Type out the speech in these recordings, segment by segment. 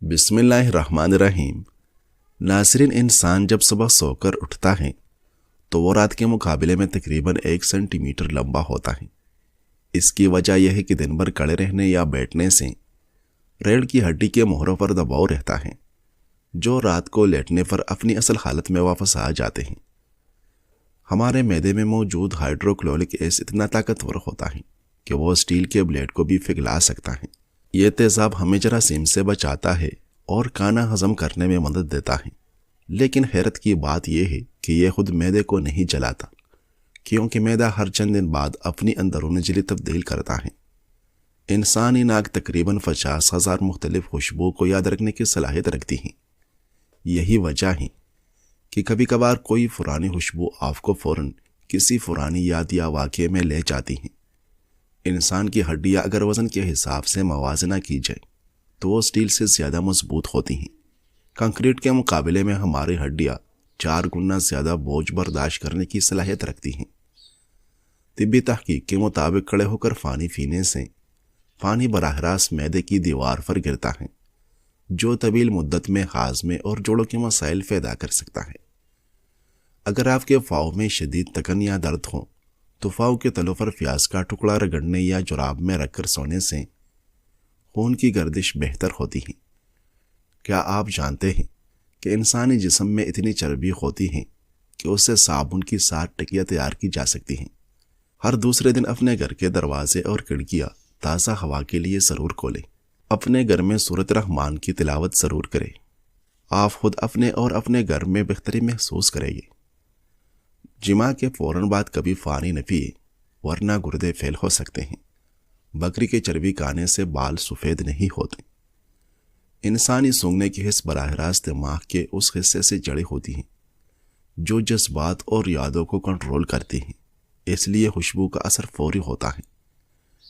بسم اللہ الرحمن الرحیم۔ ناظرین، انسان جب صبح سو کر اٹھتا ہے تو وہ رات کے مقابلے میں تقریباً 1 سینٹی میٹر لمبا ہوتا ہے۔ اس کی وجہ یہ ہے کہ دن بھر کھڑے رہنے یا بیٹھنے سے ریڑھ کی ہڈی کے موہروں پر دباؤ رہتا ہے، جو رات کو لیٹنے پر اپنی اصل حالت میں واپس آ جاتے ہیں۔ ہمارے معدے میں موجود ہائیڈروکلورک ایسڈ اتنا طاقتور ہوتا ہے کہ وہ اسٹیل کے بلیڈ کو بھی پگھلا سکتا ہے۔ یہ تیزاب ہمیں جراثیم سے بچاتا ہے اور کھانا ہضم کرنے میں مدد دیتا ہے، لیکن حیرت کی بات یہ ہے کہ یہ خود معدے کو نہیں جلاتا، کیونکہ معدہ ہر چند دن بعد اپنی اندرونی جھلی تبدیل کرتا ہے۔ انسانی ناک تقریباً 50,000 مختلف خوشبو کو یاد رکھنے کی صلاحیت رکھتی ہیں۔ یہی وجہ ہے کہ کبھی کبھار کوئی پرانی خوشبو آپ کو فوراً کسی پرانی یاد یا واقعے میں لے جاتی ہیں۔ انسان کی ہڈیاں اگر وزن کے حساب سے موازنہ کی جائے تو وہ اسٹیل سے زیادہ مضبوط ہوتی ہیں۔ کنکریٹ کے مقابلے میں ہماری ہڈیاں 4 گنا زیادہ بوجھ برداشت کرنے کی صلاحیت رکھتی ہیں۔ طبی تحقیق کے مطابق کھڑے ہو کر پانی پینے سے پانی براہ راست معدے کی دیوار پر گرتا ہے، جو طویل مدت میں ہاضمے اور جوڑوں کے مسائل پیدا کر سکتا ہے۔ اگر آپ کے پاؤں میں شدید تکن یا درد ہو تو پاؤں کے تلوں پر پیاز کا ٹکڑا رگڑنے یا جراب میں رکھ کر سونے سے خون کی گردش بہتر ہوتی ہے۔ کیا آپ جانتے ہیں کہ انسانی جسم میں اتنی چربی ہوتی ہے کہ اس سے صابن کی 60 ٹکیاں تیار کی جا سکتی ہیں؟ ہر دوسرے دن اپنے گھر کے دروازے اور کھڑکیاں تازہ ہوا کے لیے ضرور کھولیں۔ اپنے گھر میں سورۃ الرحمن کی تلاوت ضرور کریں۔ آپ خود اپنے اور اپنے گھر میں بہتری محسوس کریں گے۔ جمعہ کے فوراً بعد کبھی پانی نہ پیے، ورنہ گردے فیل ہو سکتے ہیں۔ بکری کے چربی کھانے سے بال سفید نہیں ہوتے۔ انسانی سونگنے کی حس براہ راست دماغ کے اس حصے سے جڑی ہوتی ہیں جو جذبات اور یادوں کو کنٹرول کرتی ہیں، اس لیے خوشبو کا اثر فوری ہوتا ہے۔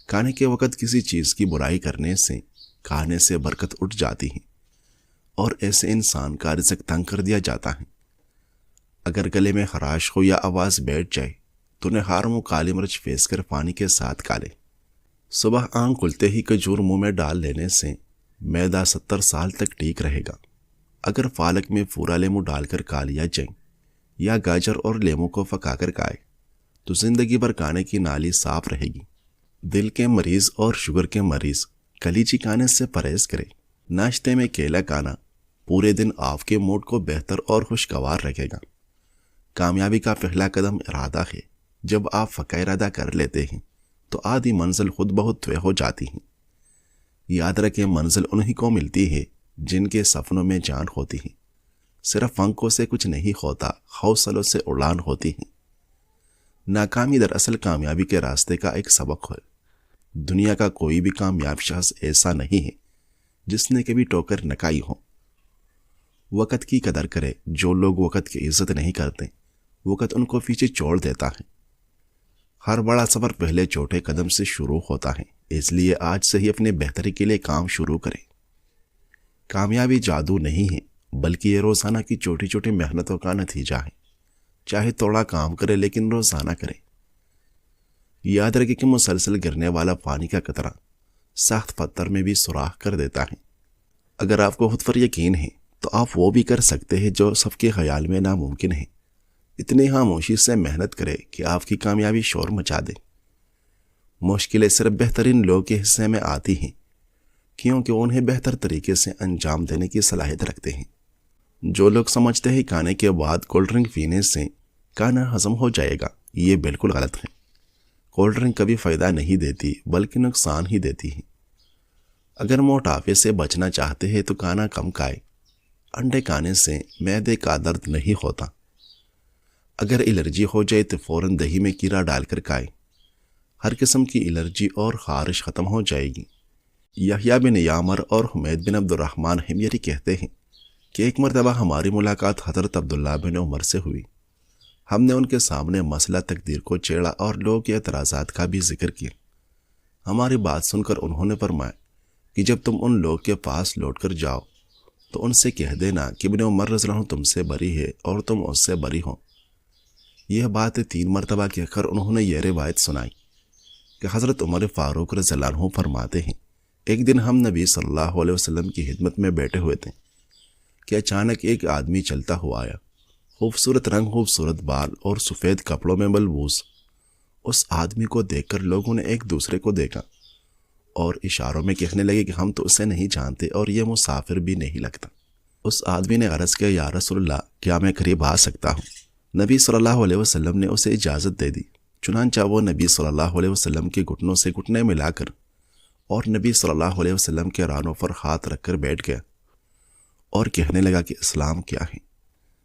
کھانے کے وقت کسی چیز کی برائی کرنے سے کھانے سے برکت اٹھ جاتی ہے اور ایسے انسان کا رزق تنگ کر دیا جاتا ہے۔ اگر گلے میں خراش ہو یا آواز بیٹھ جائے تو نہار منہ کالی مرچ پیس کر پانی کے ساتھ کھا لیں۔ صبح آنکھ کھلتے ہی کھجور منہ میں ڈال لینے سے معدہ 70 سال تک ٹھیک رہے گا۔ اگر پالک میں پورا لیمو ڈال کر کھا لیا جائے یا گاجر اور لیمو کو پکا کر کھائے تو زندگی بھر کھانے کی نالی صاف رہے گی۔ دل کے مریض اور شوگر کے مریض کلیجی کھانے سے پرہیز کریں۔ ناشتے میں کیلا کھانا پورے دن آپ کے موڈ کو بہتر اور خوشگوار رکھے گا۔ کامیابی کا پہلا قدم ارادہ ہے۔ جب آپ پکا ارادہ کر لیتے ہیں تو آدھی منزل خود بہت طے ہو جاتی ہیں۔ یاد رکھیں، منزل انہی کو ملتی ہے جن کے سپنوں میں جان ہوتی ہے۔ صرف پنکھوں سے کچھ نہیں ہوتا، حوصلوں سے اڑان ہوتی ہے۔ ناکامی دراصل کامیابی کے راستے کا ایک سبق ہے۔ دنیا کا کوئی بھی کامیاب شخص ایسا نہیں ہے جس نے کبھی ٹوکر نہ کھائی ہو۔ وقت کی قدر کرے۔ جو لوگ وقت کی عزت نہیں کرتے، وقت ان کو پیچھے چھوڑ دیتا ہے۔ ہر بڑا سفر پہلے چھوٹے قدم سے شروع ہوتا ہے، اس لیے آج سے ہی اپنے بہتری کے لیے کام شروع کریں۔ کامیابی جادو نہیں ہے، بلکہ یہ روزانہ کی چھوٹی چھوٹی محنتوں کا نتیجہ ہے۔ چاہے تھوڑا کام کرے لیکن روزانہ کریں۔ یاد رکھیں کہ مسلسل گرنے والا پانی کا قطرہ سخت پتھر میں بھی سوراخ کر دیتا ہے۔ اگر آپ کو خود پر یقین ہے تو آپ وہ بھی کر سکتے ہیں جو سب کے خیال میں ناممکن ہے۔ اتنی خاموشی سے محنت کرے کہ آپ کی کامیابی شور مچا دے۔ مشکلیں صرف بہترین لوگوں کے حصے میں آتی ہیں، کیونکہ انہیں بہتر طریقے سے انجام دینے کی صلاحیت رکھتے ہیں۔ جو لوگ سمجھتے ہیں کھانے کے بعد کولڈ ڈرنک پینے سے کھانا ہضم ہو جائے گا، یہ بالکل غلط ہے۔ کولڈ ڈرنک کبھی فائدہ نہیں دیتی بلکہ نقصان ہی دیتی ہے۔ اگر موٹاپے سے بچنا چاہتے ہیں تو کھانا کم کھائے۔ انڈے کھانے سے معدے کا درد نہیں ہوتا۔ اگر الرجی ہو جائے تو فوراً دہی میں کیڑا ڈال کر کھائے۔ ہر قسم کی الرجی اور خارش ختم ہو جائے گی۔ یحییٰ بن یعمر اور حمید بن عبد الرحمن حمیری کہتے ہیں کہ ایک مرتبہ ہماری ملاقات حضرت عبداللہ بن عمر سے ہوئی۔ ہم نے ان کے سامنے مسئلہ تقدیر کو چھیڑا اور لوگوں کے اعتراضات کا بھی ذکر کیا۔ ہماری بات سن کر انہوں نے فرمایا کہ جب تم ان لوگوں کے پاس لوٹ کر جاؤ تو ان سے کہہ دینا کہ ابن عمر رضی اللہ عنہ تم سے بری ہے اور تم اس سے بری ہو۔ یہ بات 3 مرتبہ کہہ کر انہوں نے یہ روایت سنائی کہ حضرت عمر فاروق رضی اللہ عنہ فرماتے ہیں، ایک دن ہم نبی صلی اللہ علیہ وسلم کی خدمت میں بیٹھے ہوئے تھے کہ اچانک ایک آدمی چلتا ہوا آیا، خوبصورت رنگ، خوبصورت بال اور سفید کپڑوں میں ملبوس۔ اس آدمی کو دیکھ کر لوگوں نے ایک دوسرے کو دیکھا اور اشاروں میں کہنے لگے کہ ہم تو اسے نہیں جانتے اور یہ مسافر بھی نہیں لگتا۔ اس آدمی نے عرض کیا، یا رسول اللہ، کیا میں قریب آ سکتا ہوں؟ نبی صلی اللہ علیہ وسلم نے اسے اجازت دے دی۔ چنانچہ وہ نبی صلی اللہ علیہ وسلم کے گھٹنوں سے گھٹنے ملا کر اور نبی صلی اللہ علیہ وسلم کے رانوں پر ہاتھ رکھ کر بیٹھ گیا اور کہنے لگا کہ اسلام کیا ہے؟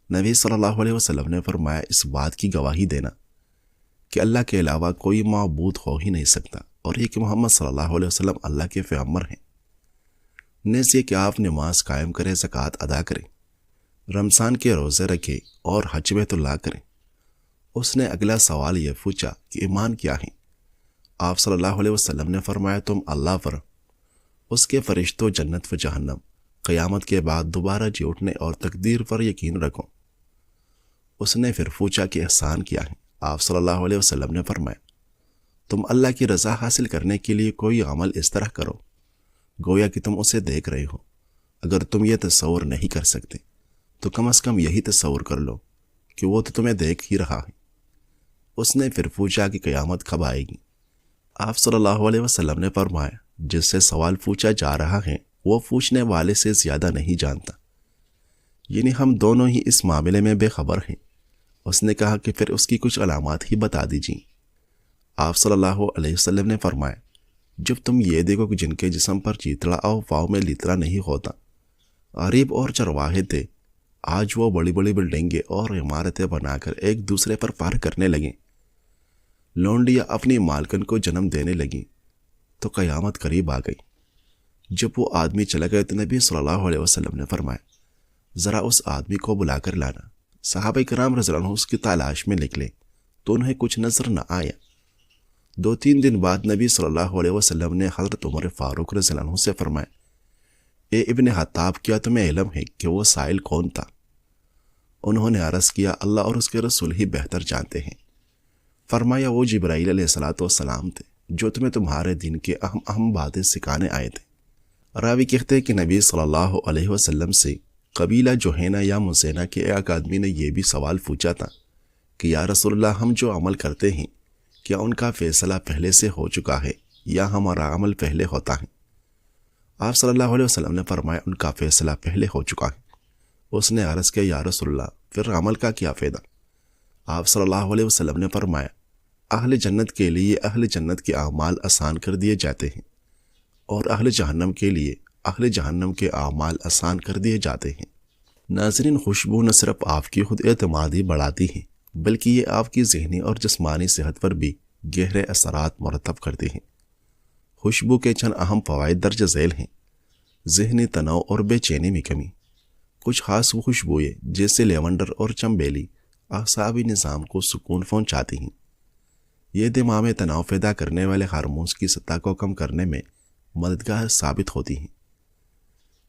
نبی صلی اللہ علیہ وسلم نے فرمایا، اس بات کی گواہی دینا کہ اللہ کے علاوہ کوئی معبود ہو ہی نہیں سکتا، اور یہ کہ محمد صلی اللہ علیہ وسلم اللہ کے پیغمبر ہیں۔ نیز یہ کہ آپ نماز قائم کریں، زکوٰۃ ادا کریں، رمضان کے روزے رکھیں اور حج بیت اللہ کریں۔ اس نے اگلا سوال یہ پوچھا کہ ایمان کیا ہے؟ آپ صلی اللہ علیہ وسلم نے فرمایا، تم اللہ پر، اس کے فرشتوں، جنت و جہنم، قیامت کے بعد دوبارہ جی اٹھنے اور تقدیر پر یقین رکھو۔ اس نے پھر پوچھا کہ احسان کیا ہے؟ آپ صلی اللہ علیہ وسلم نے فرمایا، تم اللہ کی رضا حاصل کرنے کے لیے کوئی عمل اس طرح کرو گویا کہ تم اسے دیکھ رہے ہو۔ اگر تم یہ تصور نہیں کر سکتے تو کم از کم یہی تصور کر لو کہ وہ تو تمہیں دیکھ ہی رہا ہے۔ اس نے پھر پوچھا کہ قیامت کب آئے گی؟ آپ صلی اللہ علیہ وسلم نے فرمایا، جس سے سوال پوچھا جا رہا ہے وہ پوچھنے والے سے زیادہ نہیں جانتا، یعنی ہم دونوں ہی اس معاملے میں بے خبر ہیں۔ اس نے کہا کہ پھر اس کی کچھ علامات ہی بتا دیجیے۔ آپ صلی اللہ علیہ وسلم نے فرمایا، جب تم یہ دیکھو کہ جن کے جسم پر چیتڑا اور پاؤں میں لیترا نہیں ہوتا، غریب اور چرواہے تھے، آج وہ بڑی بڑی بلڈنگیں اور عمارتیں بنا کر ایک دوسرے پر پار کرنے لگیں، لونڈیاں اپنی مالکن کو جنم دینے لگیں، تو قیامت قریب آ گئی۔ جب وہ آدمی چلا گیا تو نبی صلی اللہ علیہ وسلم نے فرمایا، ذرا اس آدمی کو بلا کر لانا۔ صحابہ کرام رضی اللہ عنہ اس کی تلاش میں نکلے تو انہیں کچھ نظر نہ آیا۔ 2-3 دن بعد نبی صلی اللہ علیہ وسلم نے حضرت عمر فاروق رضی اللہ عنہ سے فرمایا، اے ابن خطاب، کیا تمہیں علم ہے کہ وہ سائل کون تھا؟ انہوں نے عرض کیا، اللہ اور اس کے رسول ہی بہتر جانتے ہیں۔ فرمایا، وہ جبرائیل علیہ السلام تھے جو تمہیں تمہارے دین کے اہم باتیں سکھانے آئے تھے۔ راوی کہتے ہیں کہ نبی صلی اللہ علیہ وسلم سے قبیلہ جوہینہ یا مزینہ کے ایک آدمی نے یہ بھی سوال پوچھا تھا کہ یا رسول اللہ، ہم جو عمل کرتے ہیں کیا ان کا فیصلہ پہلے سے ہو چکا ہے یا ہمارا عمل پہلے ہوتا ہے؟ آپ صلی اللہ علیہ وسلم نے فرمایا، ان کا فیصلہ پہلے ہو چکا ہے۔ اس نے عرض کیا، یا رسول اللہ، پھر عمل کا کیا فائدہ؟ آپ صلی اللہ علیہ وسلم نے فرمایا، اہل جنت کے لیے اہل جنت کے اعمال آسان کر دیے جاتے ہیں اور اہل جہنم کے لیے اہل جہنم کے اعمال آسان کر دیے جاتے ہیں۔ ناظرین، خوشبو نہ صرف آپ کی خود اعتمادی بڑھاتی ہے بلکہ یہ آپ کی ذہنی اور جسمانی صحت پر بھی گہرے اثرات مرتب کرتی ہیں۔ خوشبو کے چند اہم فوائد درج ذیل ہیں۔ ذہنی تناؤ اور بے چینی میں کمی۔ کچھ خاص خوشبوئیں جیسے لیونڈر اور چمبیلی اعصابی نظام کو سکون پہنچاتی ہیں۔ یہ دماغ میں تناؤ پیدا کرنے والے ہارمونز کی سطح کو کم کرنے میں مددگار ثابت ہوتی ہیں۔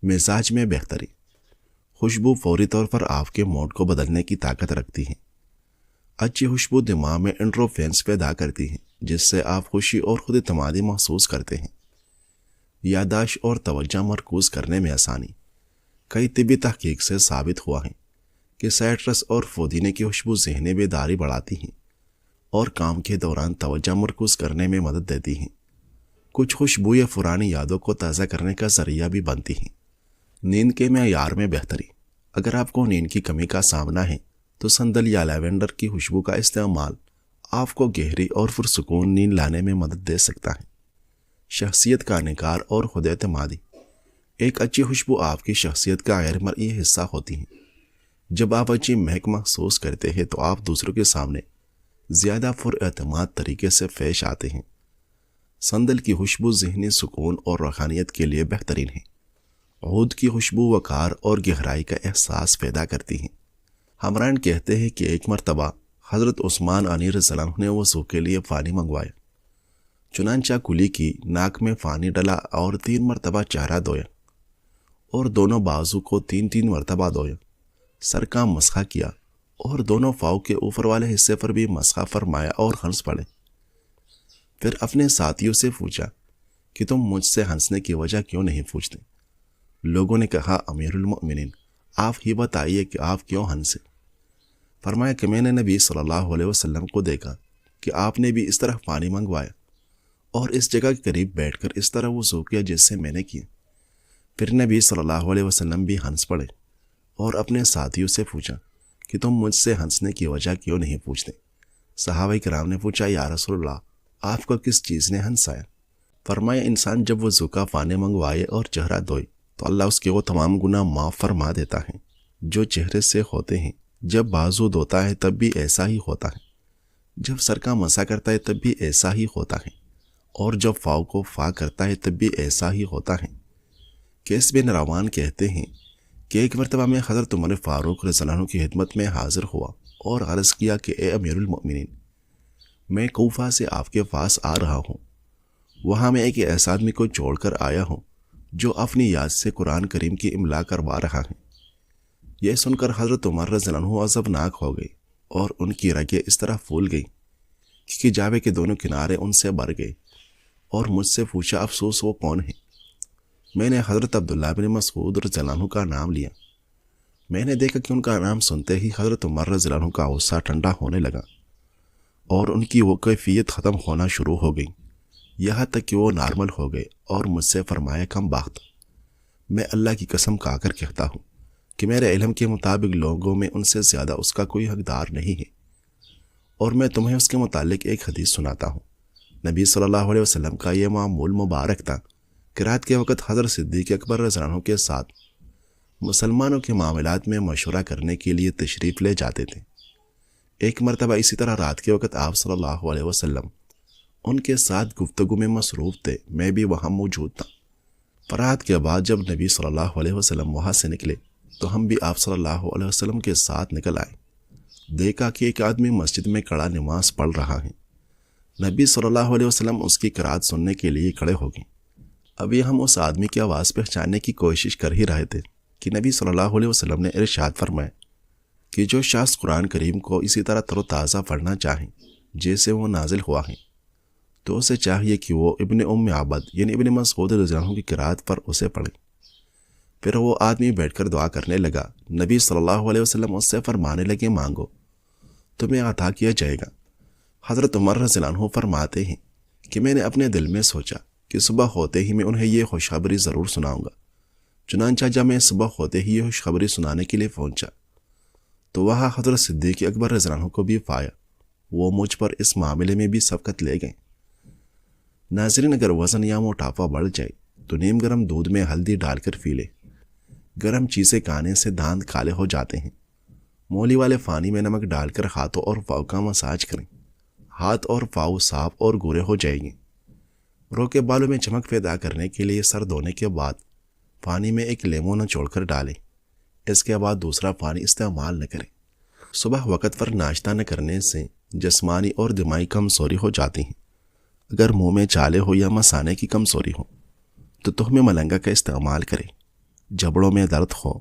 مزاج میں بہتری۔ خوشبو فوری طور پر آپ کے موڈ کو بدلنے کی طاقت رکھتی ہے۔ اچھی خوشبو دماغ میں انڈورفینز پیدا کرتی ہے جس سے آپ خوشی اور خود اعتمادی محسوس کرتے ہیں۔ یادداشت اور توجہ مرکوز کرنے میں آسانی۔ کئی طبی تحقیق سے ثابت ہوا ہے کہ سائٹرس اور پودینے کی خوشبو ذہنی بیداری بڑھاتی ہیں اور کام کے دوران توجہ مرکوز کرنے میں مدد دیتی ہیں۔ کچھ خوشبوئیں پرانی یادوں کو تازہ کرنے کا ذریعہ بھی بنتی ہیں۔ نیند کے معیار میں بہتری۔ اگر آپ کو نیند کی کمی کا سامنا ہے تو سندل یا لیونڈر کی خوشبو کا استعمال آپ کو گہری اور پرسکون نیند لانے میں مدد دے سکتا ہے۔ شخصیت کا انعکاس اور خود اعتمادی۔ ایک اچھی خوشبو آپ کی شخصیت کا غیر مرئی حصہ ہوتی ہے۔ جب آپ اچھی مہک محسوس کرتے ہیں تو آپ دوسروں کے سامنے زیادہ پر اعتماد طریقے سے پیش آتے ہیں۔ سندل کی خوشبو ذہنی سکون اور روحانیت کے لیے بہترین ہے۔ عود کی خوشبو وقار اور گہرائی کا احساس پیدا کرتی ہے۔ حمران کہتے ہیں کہ ایک مرتبہ حضرت عثمان غنی رضی اللہ عنہ نے وضو کے لیے پانی منگوایا، چنانچہ کلی کی، ناک میں پانی ڈلا اور 3 مرتبہ چہرہ دھویا اور دونوں بازو کو 3 مرتبہ دھویا، سر کا مسح کیا اور دونوں پاؤں کے اوپر والے حصے پر بھی مسح فرمایا اور ہنس پڑے۔ پھر اپنے ساتھیوں سے پوچھا کہ تم مجھ سے ہنسنے کی وجہ کیوں نہیں پوچھتے؟ لوگوں نے کہا امیر المؤمنین آپ ہی بتائیے کہ آپ کیوں ہنسے؟ فرمایا کہ میں نے نبی صلی اللہ علیہ وسلم کو دیکھا کہ آپ نے بھی اس طرح پانی منگوایا اور اس جگہ کے قریب بیٹھ کر اس طرح وضو کیا جس سے میں نے کیا۔ پھر نبی صلی اللہ علیہ وسلم بھی ہنس پڑے اور اپنے ساتھیوں سے پوچھا کہ تم مجھ سے ہنسنے کی وجہ کیوں نہیں پوچھتے؟ صحابہ کرام نے پوچھا یا رسول اللہ آپ کو کس چیز نے ہنسایا؟ فرمایا انسان جب وضو کا پانی منگوائے اور چہرہ دھوئے تو اللہ اس کے وہ تمام گناہ معاف فرما دیتا ہے جو چہرے سے ہوتے ہیں۔ جب بازو دھوتا ہے تب بھی ایسا ہی ہوتا ہے، جب سر کا مسا کرتا ہے تب بھی ایسا ہی ہوتا ہے، اور جب فاؤ کو فا کرتا ہے تب بھی ایسا ہی ہوتا ہے۔ کیس بن روان کہتے ہیں کہ ایک مرتبہ میں حضرت عمر فاروق رضی اللہ عنہ کی خدمت میں حاضر ہوا اور عرض کیا کہ اے امیر المؤمنین، میں کوفہ سے آپ کے پاس آ رہا ہوں۔ وہاں میں ایک ایسا آدمی کو چھوڑ کر آیا ہوں جو اپنی یاد سے قرآن کریم کی املا کروا رہا ہے۔ یہ سن کر حضرت عمر رضی اللہ عنہ عذابناک ہو گئی اور ان کی رگیں اس طرح پھول گئی کہ جاوے کے دونوں کنارے ان سے بھر گئے، اور مجھ سے پوچھا افسوس وہ کون ہے؟ میں نے حضرت عبداللہ بن مسعود رضی اللہ عنہ کا نام لیا۔ میں نے دیکھا کہ ان کا نام سنتے ہی حضرت عمر رضی اللہ عنہ کا غصہ ٹھنڈا ہونے لگا اور ان کی وہ کیفیت ختم ہونا شروع ہو گئی، یہاں تک کہ وہ نارمل ہو گئے اور مجھ سے فرمایا کم بخت، میں اللہ کی قسم کھا کر کہتا ہوں کہ میرے علم کے مطابق لوگوں میں ان سے زیادہ اس کا کوئی حقدار نہیں ہے، اور میں تمہیں اس کے متعلق ایک حدیث سناتا ہوں۔ نبی صلی اللہ علیہ وسلم کا یہ معمول مبارک تھا کہ رات کے وقت حضرت صدیق اکبر رضی اللہ عنہ کے ساتھ مسلمانوں کے معاملات میں مشورہ کرنے کے لیے تشریف لے جاتے تھے۔ ایک مرتبہ اسی طرح رات کے وقت آپ صلی اللہ علیہ وسلم ان کے ساتھ گفتگو میں مصروف تھے، میں بھی وہاں موجود تھا۔ فرات کے بعد جب نبی صلی اللہ علیہ وسلم وہاں سے نکلے تو ہم بھی آپ صلی اللہ علیہ وسلم کے ساتھ نکل آئے۔ دیکھا کہ ایک آدمی مسجد میں کھڑا نماز پڑھ رہا ہے۔ نبی صلی اللہ علیہ وسلم اس کی قرات سننے کے لیے کھڑے ہو گئے۔ ابھی ہم اس آدمی کی آواز پہچاننے کی کوشش کر ہی رہے تھے کہ نبی صلی اللہ علیہ وسلم نے ارشاد فرمایا کہ جو شخص قرآن کریم کو اسی طرح تر و تازہ پڑھنا چاہیں جیسے وہ نازل ہوا ہے تو اسے چاہیے کہ وہ ابن ام عبد یعنی ابن مسعود رضی اللہ عنہ کی قرات پر اسے پڑھے۔ پھر وہ آدمی بیٹھ کر دعا کرنے لگا۔ نبی صلی اللہ علیہ وسلم اس سے فرمانے لگے مانگو تمہیں عطا کیا جائے گا۔ حضرت عمر رضی اللہ عنہ فرماتے ہیں کہ میں نے اپنے دل میں سوچا کہ صبح ہوتے ہی میں انہیں یہ خوشخبری ضرور سناؤں گا۔ چنانچہ جب میں صبح ہوتے ہی یہ خوشخبری سنانے کے لیے پہنچا تو وہاں حضرت صدیق اکبر رضی اللہ عنہ کو بھی پایا۔ وہ مجھ پر اس معاملے میں بھی سبقت لے گئے۔ ناظرین، اگر وزن یا موٹاپا بڑھ جائے تو نیم گرم دودھ میں ہلدی ڈال کر پی لے۔ گرم چیزیں کھانے سے دانت کالے ہو جاتے ہیں۔ مولی والے پانی میں نمک ڈال کر ہاتھوں اور پاؤں کا مساج کریں، ہاتھ اور پاؤں صاف اور گورے ہو جائیں گے۔ رو کے بالوں میں چمک پیدا کرنے کے لیے سر دھونے کے بعد پانی میں ایک لیموں نچوڑ کر ڈالیں، اس کے بعد دوسرا پانی استعمال نہ کریں۔ صبح وقت پر ناشتہ نہ کرنے سے جسمانی اور دماغی کمزوری ہو جاتی ہیں۔ اگر منہ میں چالے ہو یا مسانے کی کمزوری ہو تو تخم ملنگا کا استعمال کریں۔ جبڑوں میں درد ہو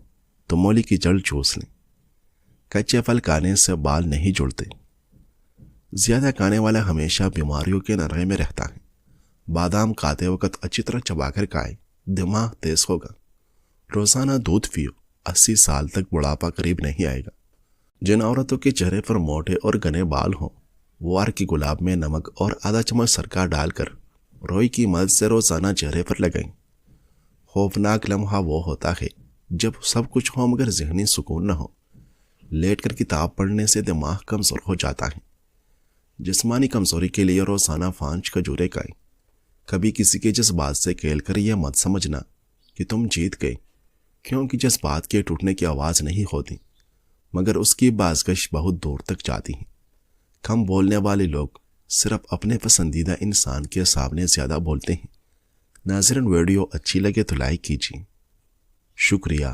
تو مولی کی جڑ چوس لیں۔ کچے پھل کھانے سے بال نہیں جڑتے۔ زیادہ کھانے والا ہمیشہ بیماریوں کے نرغے میں رہتا ہے۔ بادام کھاتے وقت اچھی طرح چبا کر کھائیں، دماغ تیز ہوگا۔ روزانہ دودھ پیو، 80 سال تک بڑھاپا قریب نہیں آئے گا۔ جن عورتوں کے چہرے پر موٹے اور گھنے بال ہوں وہ عرق کی گلاب میں نمک اور آدھا چمچ سرکہ ڈال کر روئی کی مدد سے روزانہ چہرے پر لگائیں۔ خوفناک لمحہ وہ ہوتا ہے جب سب کچھ ہو مگر ذہنی سکون نہ ہو۔ لیٹ کر کتاب پڑھنے سے دماغ کمزور ہو جاتا ہے۔ جسمانی کمزوری کے لیے روزانہ 5 کھجوریں کھائیں۔ کبھی کسی کے جذبات سے کھیل کر یہ مت سمجھنا کہ تم جیت گئے، کیونکہ جذبات کے ٹوٹنے کی آواز نہیں ہوتی مگر اس کی بازگشت بہت دور تک جاتی ہے۔ کم بولنے والے لوگ صرف اپنے پسندیدہ انسان کے سامنے زیادہ بولتے ہیں۔ ناظرین، ویڈیو اچھی لگے تو لائک کیجیے۔ شکریہ۔